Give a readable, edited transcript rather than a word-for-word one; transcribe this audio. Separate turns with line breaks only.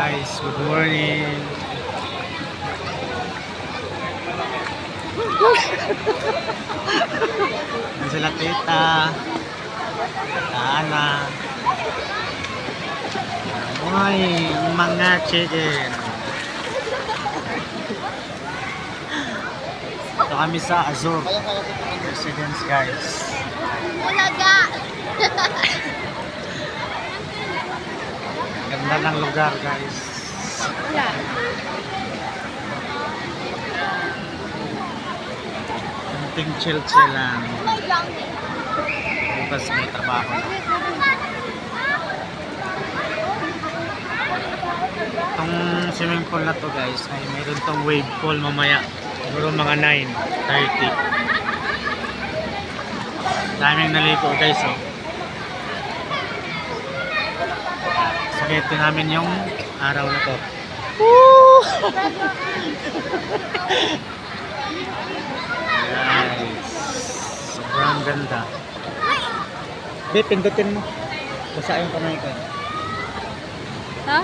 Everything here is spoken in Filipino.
guys, good morning. Yan sila tita, Ana. Ay, mga chicken. Ito kami sa Azur Residence guys.
Bulaga!
Ganda ng lugar guys.
Wala.
Kunting chill lang. Bukas may trabaho na. Itong swimming pool na to guys ay mayroon tong wave pool mamaya. Siguro mga 9:30. Daming naligo guys oh. Sakit namin yung araw na to. Guys, sobrang ganda. Be, pindutin mo. Basa yung kamay ko.
Ha?